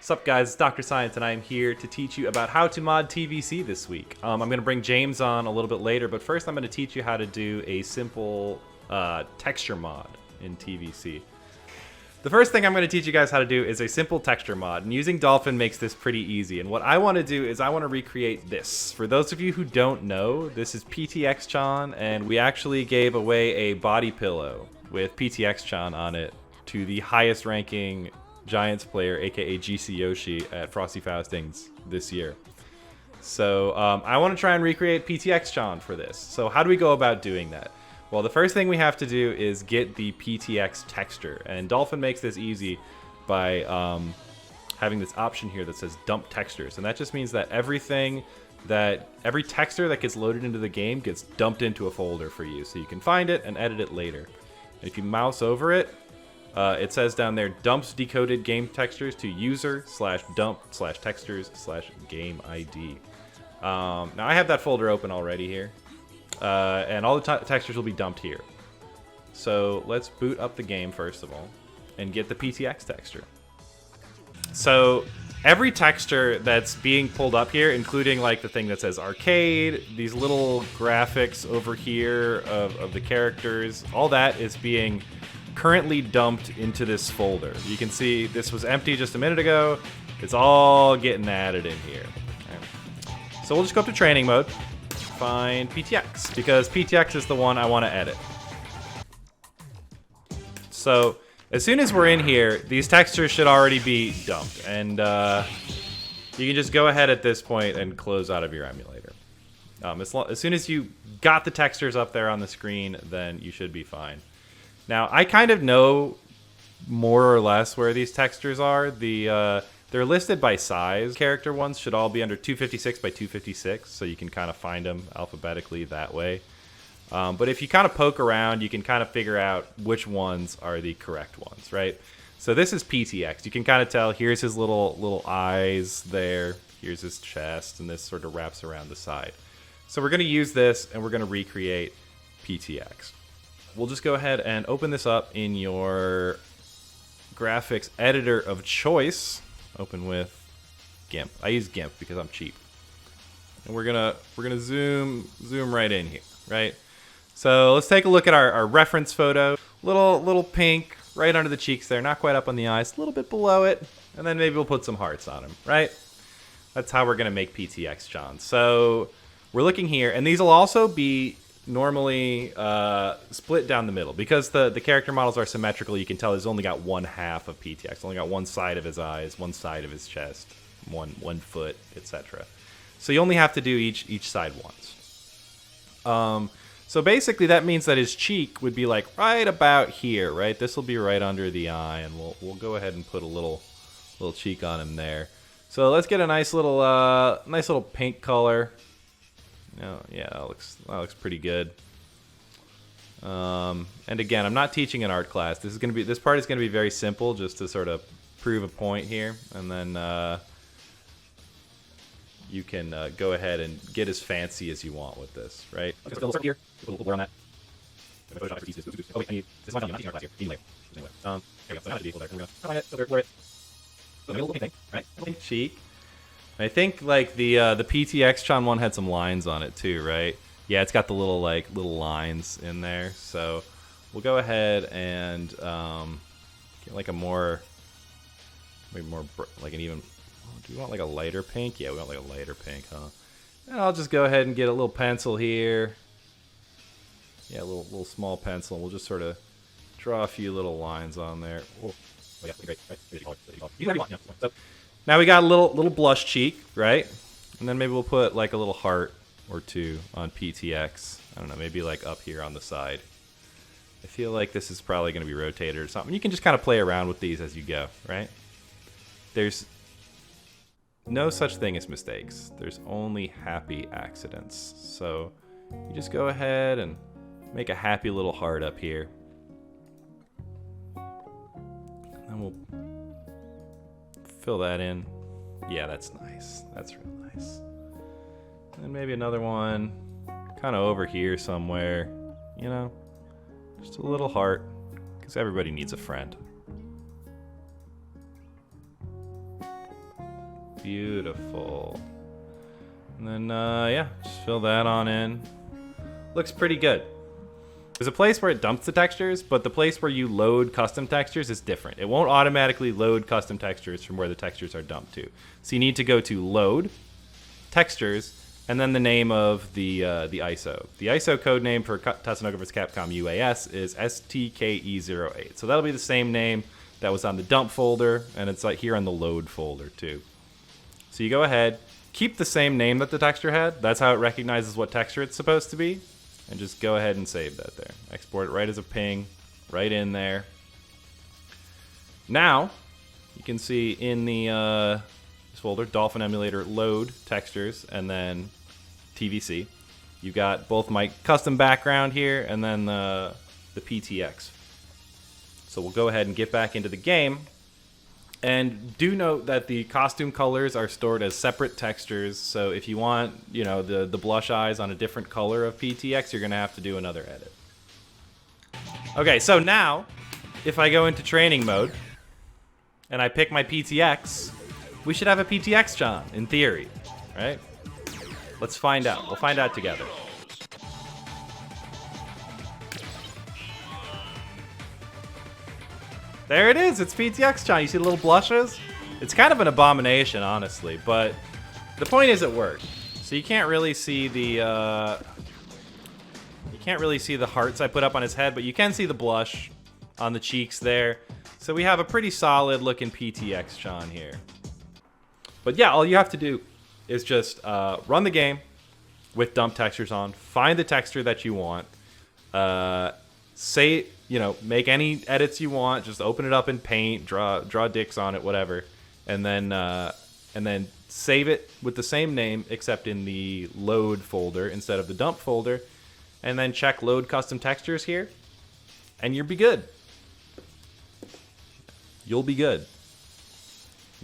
Sup guys, it's Dr. Science and I am here to teach you about how to mod TvC this week. I'm going to bring James on a little bit later, but first I'm going to teach you how to do a simple texture mod in TvC. The first thing I'm going to teach you guys how to do is a simple texture mod, and using Dolphin makes this pretty easy. And what I want to do is I want to recreate this. For those of you who don't know, this is PTX-chan, and we actually gave away a body pillow with PTX-chan on it to the highest ranking Giants player, aka GC Yoshi, at Frosty Faustings this year. So I want to try and recreate PTX-chan for this. So how do we go about doing that? Well, the first thing we have to do is get the PTX texture, and Dolphin makes this easy by having this option here that says dump textures, and that just means that every texture that gets loaded into the game gets dumped into a folder for you, so you can find it and edit it later. And if you mouse over it, it says down there, dumps decoded game textures to user/dump/textures/game ID. Now I have that folder open already here, and all the textures will be dumped here. So let's boot up the game first of all, and get the PTX texture. So every texture that's being pulled up here, including like the thing that says arcade, these little graphics over here of the characters, all that is being currently dumped into this folder. You can see this was empty just a minute ago. It's all getting added in here. Right. So we'll just go up to training mode, find PTX, because PTX is the one I want to edit. So as soon as we're in here, these textures should already be dumped, and you can just go ahead at this point and close out of your emulator. As soon as you got the textures up there on the screen, then you should be fine. Now, I kind of know more or less where these textures are. They're listed by size. Character ones should all be under 256 by 256, so you can kind of find them alphabetically that way. But if you kind of poke around, you can kind of figure out which ones are the correct ones, right? So this is PTX. You can kind of tell, here's his little eyes there, here's his chest, and this sort of wraps around the side. So we're going to use this, and we're going to recreate PTX. We'll just go ahead and open this up in your graphics editor of choice. Open with GIMP. I use GIMP because I'm cheap. And we're gonna zoom right in here, right? So let's take a look at our reference photo. Little pink right under the cheeks there, not quite up on the eyes, a little bit below it, and then maybe we'll put some hearts on him, right? That's how we're gonna make PTX-chan. So we're looking here, and these will also be normally split down the middle because the character models are symmetrical. You can tell he's only got one half of PTX, only got one side of his eyes, one side of his chest, one foot, etc. So you only have to do each side once. So basically that means that his cheek would be like right about here, right? This will be right under the eye, and we'll go ahead and put a little cheek on him there. So let's get a nice little pink color. Oh, yeah, that looks pretty good. And again, I'm not teaching an art class. This part is gonna be very simple, just to sort of prove a point here, and then you can go ahead and get as fancy as you want with this, right? Okay, so let's start here. Put a little blur on that. Oh wait, I need this one. I'm not teaching art class here. Layer. Here we go. So I have to be there. We're gonna find it, filter, blur it. So the little thing, right? Little cheek. I think like the PTX-chan one had some lines on it too, right? Yeah, it's got the little lines in there. So we'll go ahead and get like a maybe more like an even. Do we want like a lighter pink? Yeah, we want like a lighter pink, huh? And I'll just go ahead and get a little pencil here. Yeah, a little small pencil. And we'll just sort of draw a few little lines on there. Oh yeah, great. Right. You can do whatever you want. Yeah. So now we got a little blush cheek, right? And then maybe we'll put like a little heart or two on PTX. I don't know, maybe like up here on the side. I feel like this is probably going to be rotated or something. You can just kind of play around with these as you go, right? There's no such thing as mistakes. There's only happy accidents. So you just go ahead and make a happy little heart up here. And then we'll fill that in. Yeah, that's nice. That's real nice. And maybe another one kind of over here somewhere, you know, just a little heart, because everybody needs a friend. Beautiful. And then, yeah, just fill that on in. Looks pretty good. There's a place where it dumps the textures, but the place where you load custom textures is different. It won't automatically load custom textures from where the textures are dumped to. So you need to go to Load, Textures, and then the name of the ISO. The ISO code name for Tatsunoko vs. Capcom UAS is STKE08. So that'll be the same name that was on the dump folder, and it's like here on the load folder too. So you go ahead, keep the same name that the texture had. That's how it recognizes what texture it's supposed to be. And just go ahead and save that there. Export it right as a ping, right in there. Now, you can see in the this folder, Dolphin Emulator, Load, Textures, and then TVC. You've got both my custom background here and then the PTX. So we'll go ahead and get back into the game. And do note that the costume colors are stored as separate textures. So if you want, you know, the blush eyes on a different color of PTX, you're going to have to do another edit. Okay, so now, if I go into training mode, and I pick my PTX, we should have a PTX John, in theory, right? Let's find out. We'll find out together. There it is. It's PTX John. You see the little blushes? It's kind of an abomination, honestly, but the point is it worked. So you can't really see the hearts I put up on his head, but you can see the blush on the cheeks there. So we have a pretty solid looking PTX John here. But yeah, all you have to do is just run the game with dump textures on, find the texture that you want, make any edits you want, just open it up in Paint, draw dicks on it, whatever, and then save it with the same name except in the load folder instead of the dump folder, and then check load custom textures here, and you'll be good. You'll be good.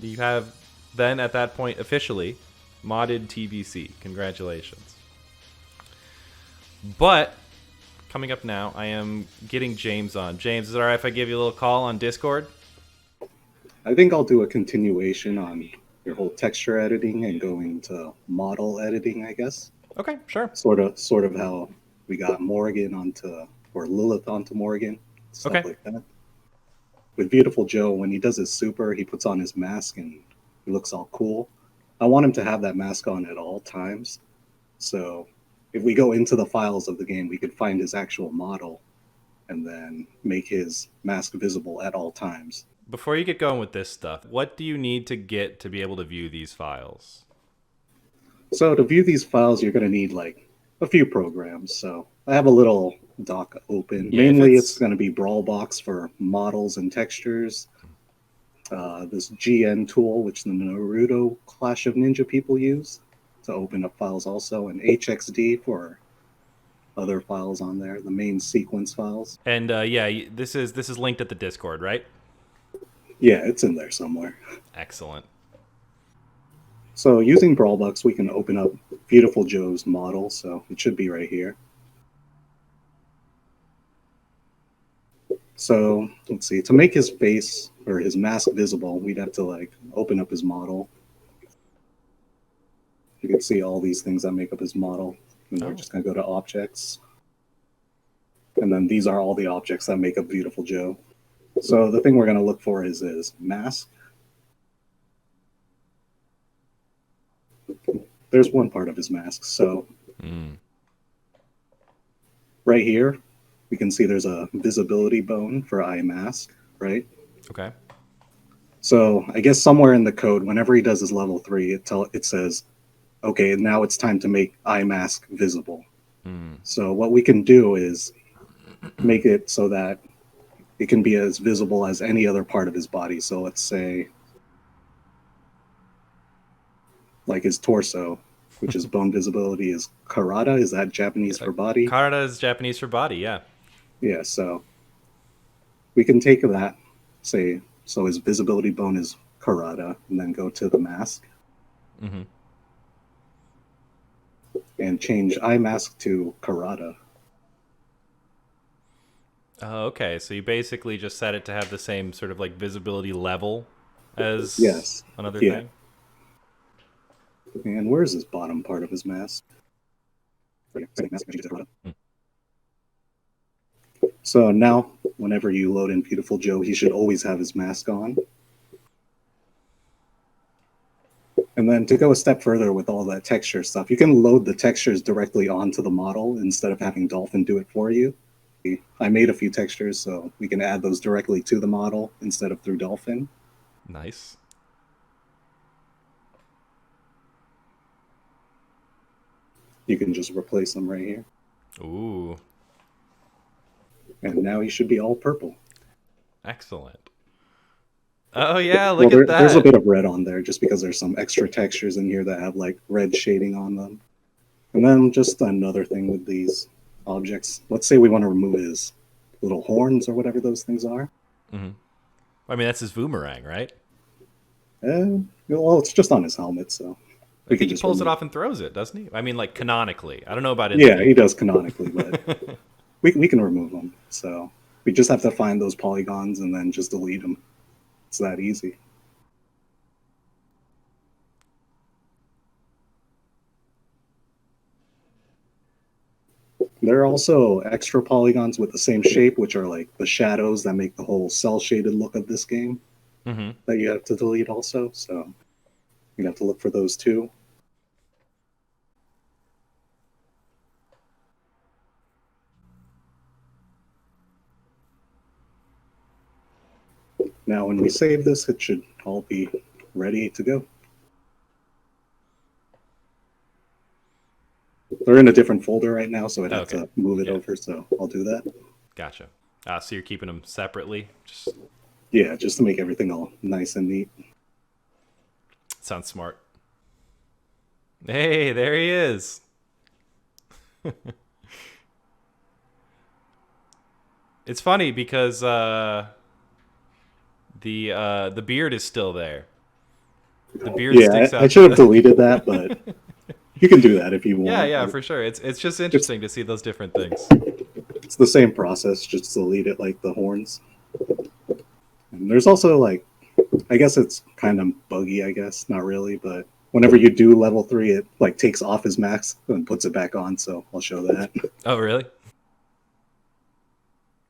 You have then at that point officially modded TvC. Congratulations. But coming up now, I am getting James on. James, is it all right if I give you a little call on Discord? I think I'll do a continuation on your whole texture editing and going to model editing, I guess. Okay, sure. Sort of how we got Morgan or Lilith onto Morgan, stuff like that. With Beautiful Joe, when he does his super, he puts on his mask and he looks all cool. I want him to have that mask on at all times. So if we go into the files of the game, we could find his actual model and then make his mask visible at all times. Before you get going with this stuff, what do you need to get to be able to view these files? So to view these files, you're going to need like a few programs. So I have a little doc open. Yeah, mainly it's going to be Brawlbox for models and textures. This GN tool, which the Naruto Clash of Ninja people use to open up files also, and HXD for other files on there, the main sequence files. And yeah, this is linked at the Discord, right? Yeah, it's in there somewhere. Excellent. So using Brawlbox, we can open up Beautiful Joe's model, so it should be right here. So let's see, to make his face or his mask visible, we'd have to like open up his model. You can see all these things that make up his model. And we're just gonna go to objects. And then these are all the objects that make up Beautiful Joe. So the thing we're gonna look for is his mask. There's one part of his mask. So right here, we can see there's a visibility bone for eye mask, right? Okay. So I guess somewhere in the code, whenever he does his level 3, it says, okay, now it's time to make eye mask visible. So what we can do is make it so that it can be as visible as any other part of his body. So let's say like his torso, which is bone visibility, is Karada. Is that Japanese for body? Karada is Japanese for body, yeah. Yeah, so we can take that, say, so his visibility bone is Karada, and then go to the mask. And change eye mask to Karada. Okay, so you basically just set it to have the same sort of like visibility level as another thing? And where's this bottom part of his mask? So now, whenever you load in Beautiful Joe, he should always have his mask on. And then to go a step further with all that texture stuff, you can load the textures directly onto the model instead of having Dolphin do it for you. I made a few textures, so we can add those directly to the model instead of through Dolphin. Nice. You can just replace them right here. Ooh. And now he should be all purple. Excellent. Oh yeah, look at that. There's a bit of red on there just because there's some extra textures in here that have like red shading on them. And then just another thing with these objects. Let's say we want to remove his little horns or whatever those things are. Mm-hmm. I mean, that's his boomerang, right? Well, it's just on his helmet, so I think he pulls it off and throws it, doesn't he? I mean, like canonically. I don't know about it. Yeah, he does canonically, but we can remove them. So we just have to find those polygons and then just delete them. It's that easy. There are also extra polygons with the same shape, which are like the shadows that make the whole cel-shaded look of this game that you have to delete also. So you have to look for those too. Now, when we save this, it should all be ready to go. They're in a different folder right now, so I'd have to move it over, so I'll do that. Gotcha. So you're keeping them separately? Yeah, just to make everything all nice and neat. Sounds smart. Hey, there he is. It's funny because the beard is still there. The beard sticks out. I should have deleted that, but you can do that if you want. Yeah, for sure. It's just interesting to see those different things. It's the same process, just delete it like the horns. And there's also like, I guess it's kind of buggy, I guess, not really, but whenever you do level 3, it like takes off his mask and puts it back on, so I'll show that. Oh, really?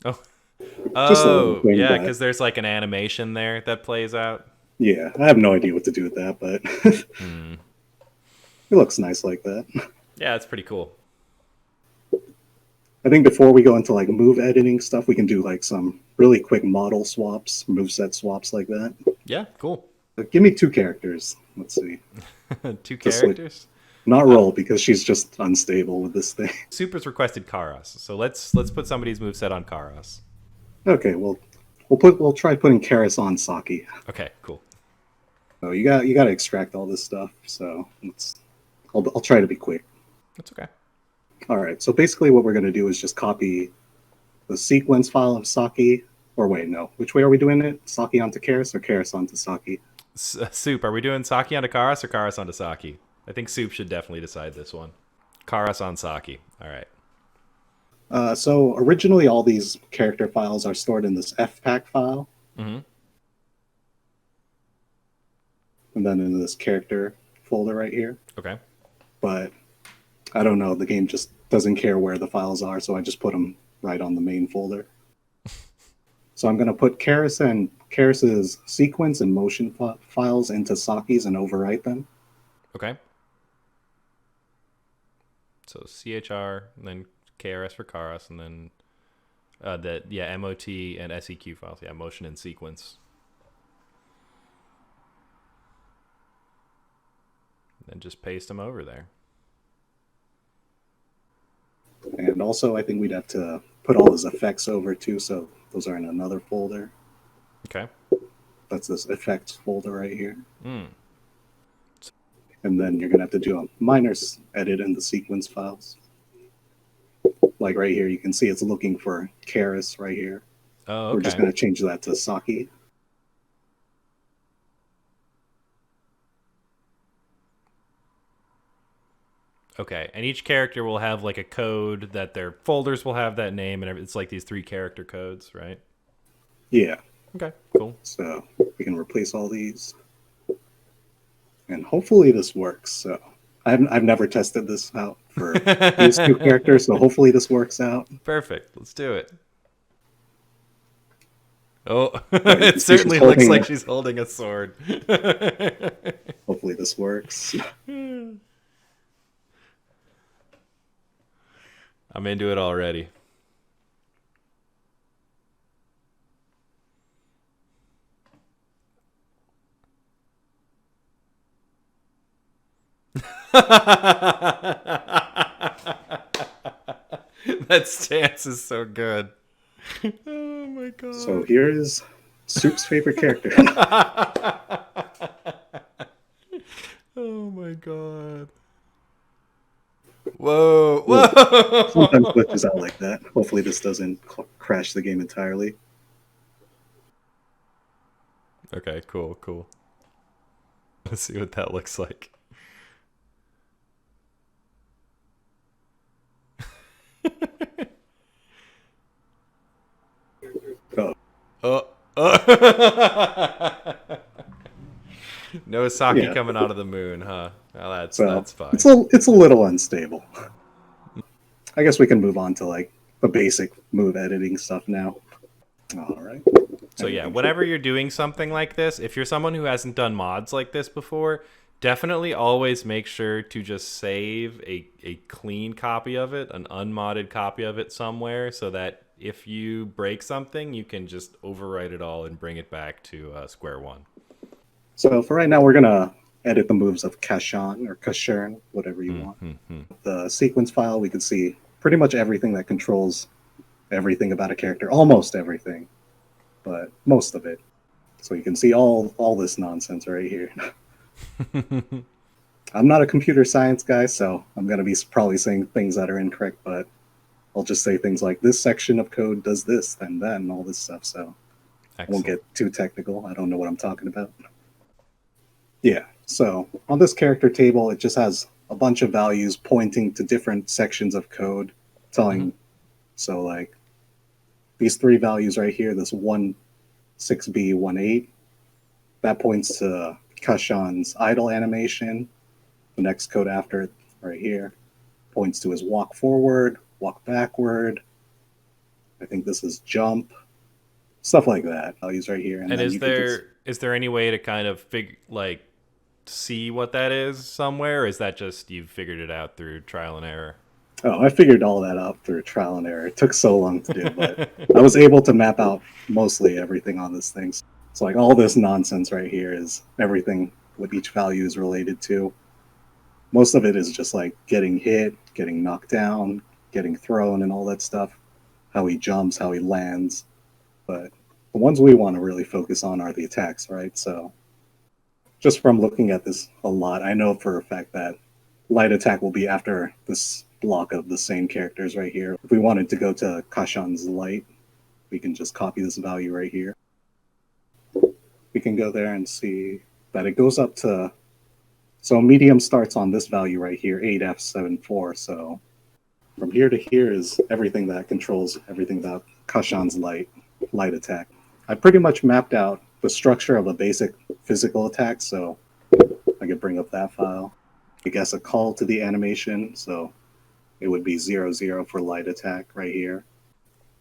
Oh, yeah, because there's like an animation there that plays out. Yeah, I have no idea what to do with that, but it looks nice like that. Yeah, it's pretty cool. I think before we go into like move editing stuff, we can do like some really quick model swaps, moveset swaps like that. Yeah, cool. Give me 2 characters. Let's see. 2 characters? Not roll because she's just unstable with this thing. Super's requested Karos, so let's put somebody's moveset on Karos. Okay, we'll try putting Karos on Saki. Okay, cool. So you got to extract all this stuff. So I'll try to be quick. That's okay. All right. So basically, what we're gonna do is just copy the sequence file of Saki. Or wait, no. Which way are we doing it? Saki onto Karos or Karos onto Saki? Soup, are we doing Saki onto Karos or Karos onto Saki? I think Soup should definitely decide this one. Karos on Saki. All right. So originally, all these character files are stored in this fpack file. Mm-hmm. And then in this character folder right here. Okay. But I don't know. The game just doesn't care where the files are, so I just put them right on the main folder. So I'm going to put Karos and Karos's sequence and motion files into Saki's and overwrite them. Okay. So CHR, and then KRS for Karos, and then MOT and SEQ files. Yeah, motion and sequence. And just paste them over there. And also, I think we'd have to put all his effects over too, so those are in another folder. Okay. That's this effects folder right here. Mm. And then you're going to have to do a minor edit in the sequence files. Like right here, you can see it's looking for Karos right here. Oh, okay. We're just going to change that to Saki. Okay, and each character will have like a code that their folders will have that name, and it's like these 3 character codes, right? Yeah. Okay, cool. So we can replace all these. and hopefully this works. So I've never tested this out for these two characters, so hopefully this works out. Perfect. Let's do it. Oh, Yeah, you it can see she's certainly looks holding like a- she's holding a sword. Hopefully this works. I'm into it already. That stance is so good. Oh my god. So here is Soup's favorite character. Oh my god. Whoa. Whoa. Sometimes glitches out like that. Hopefully this doesn't crash the game entirely. Okay, cool. Let's see what that looks like. Oh, Oh. No Saki Yeah. coming out of the moon, huh? Well, that's fine. It's a little unstable. I guess we can move on to like the basic move editing stuff now. All right. So yeah, whenever you're doing something like this, if you're someone who hasn't done mods like this before, definitely always make sure to just save a clean copy of it, an unmodded copy of it somewhere, so that if you break something, you can just overwrite it all and bring it back to square one. So for right now, we're gonna edit the moves of Kashan or Kashern, whatever you want. The sequence file, we can see pretty much everything that controls everything about a character, almost everything, but most of it. So you can see all this nonsense right here. I'm not a computer science guy, so I'm gonna be probably saying things that are incorrect, but I'll just say things like this section of code does this, and then all this stuff. So I won't get too technical. I don't know what I'm talking about. Yeah, so on this character table, it just has a bunch of values pointing to different sections of code, telling, so like these three values right here, this 16B18, that points to Kashan's idle animation. The next code after it, right here, points to his walk forward, walk backward. I think this is jump, stuff like that. Values right here. And is there any way to kind of see what that is somewhere, or is that just you've figured it out through trial and error? Oh, I figured all that out through trial and error. It took so long to do, but I was able to map out mostly everything on this thing. So like all this nonsense right here is everything what each value is related to. Most of it is just like getting hit, getting knocked down, getting thrown, and all that stuff. How he jumps, how he lands. But the ones we want to really focus on are the attacks, right? So just from looking at this a lot, I know for a fact that light attack will be after this block of the same characters right here. If we wanted to go to Kashan's light, we can just copy this value right here. We can go there and see that it goes up to, so medium starts on this value right here, 8F74. So from here to here is everything that controls everything about Kashan's light attack. I pretty much mapped out the structure of a basic physical attack, so I could bring up that file. I guess a call to the animation, so it would be 00 for light attack right here.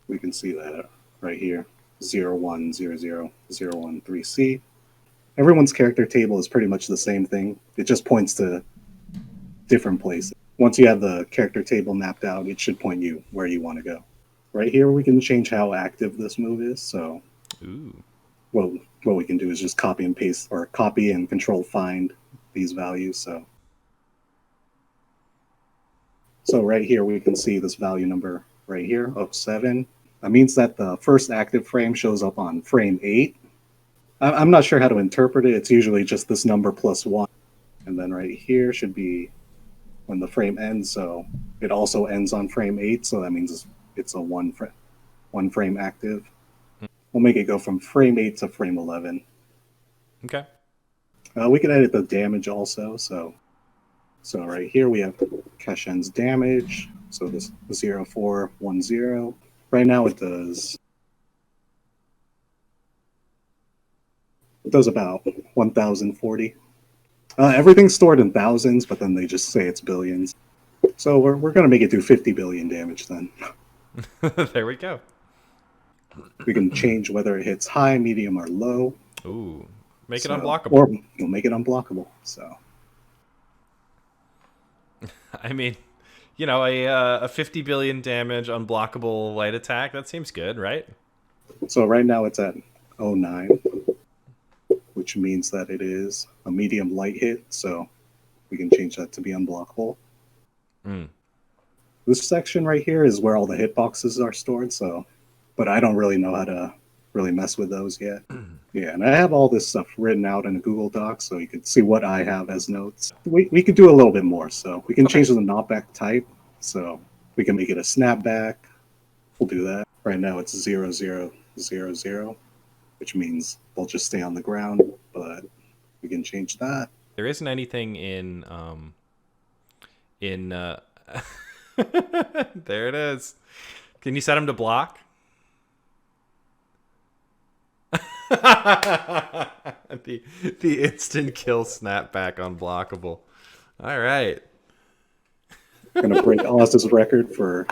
We can see that right here, 01000113C. Everyone's character table is pretty much the same thing. It just points to different places. Once you have the character table mapped out, it should point you where you want to go. Right here, we can change how active this move is. So, what we can do is just copy and paste, or copy and control find these values. So right here, we can see this value number right here of 7. That means that the first active frame shows up on frame 8. I'm not sure how to interpret it. It's usually just this number plus 1. And then right here should be when the frame ends. So it also ends on frame 8. So that means it's a one frame active. We'll make it go from frame 8 to frame 11. Okay. We can edit the damage also. So right here we have Kashan's damage. So this 0410. Right now it does about 1040. Everything's stored in thousands, but then they just say it's billions. So we're gonna make it do 50 billion damage then. There we go. We can change whether it hits high, medium, or low. Ooh, make it So, unblockable. or we'll make it unblockable. So I mean, you know, a 50 billion damage unblockable light attack. That seems good, right? so right now it's at 09, which means that it is a medium light hit. So we can change that to be unblockable. Mm. This section right here is where all the hitboxes are stored. So, but I don't really know how to really mess with those yet. Yeah, and I have all this stuff written out in a Google Doc, so you could see what I have as notes. We could do a little bit more, so we can change the knockback type. So we can make it a snapback. We'll do that. Right now it's 0000, which means they'll just stay on the ground, but we can change that. There isn't anything in there it is. Can you set him to block? the instant kill snapback unblockable. All right. Gonna break Oz's record for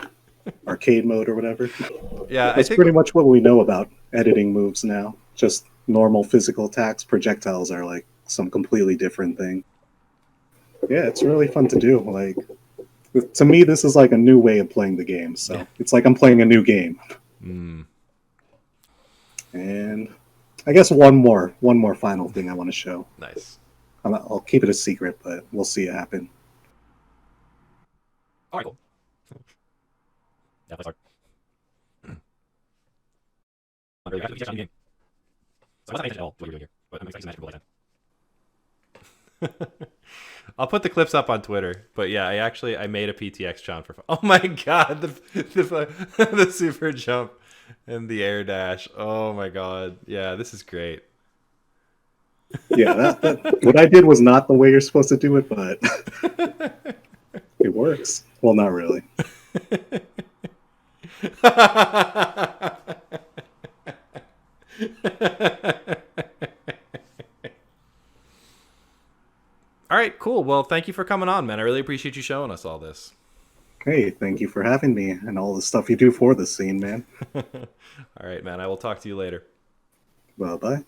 arcade mode or whatever. Yeah, That's pretty much what we know about editing moves now. Just normal physical attacks. Projectiles are like some completely different thing. Yeah, it's really fun to do. Like, to me, this is like a new way of playing the game. So it's like I'm playing a new game. Mm. And I guess one more final thing I want to show. Nice. I'll keep it a secret, but we'll see it happen. All right, cool. Yeah, that's hard. I'm really excited to game. So I'm not paying attention at all to what you're doing here, but I'm expecting to match people. I'll put the clips up on Twitter, but yeah, I made a PTX John for fun. Oh my god, the super jump and the air dash. Oh my god, yeah, this is great. Yeah, what I did was not the way you're supposed to do it, but it works. Well, not really. All right, cool. Well, thank you for coming on, man. I really appreciate you showing us all this. Hey, thank you for having me and all the stuff you do for the scene, man. All right, man. I will talk to you later. Bye-bye.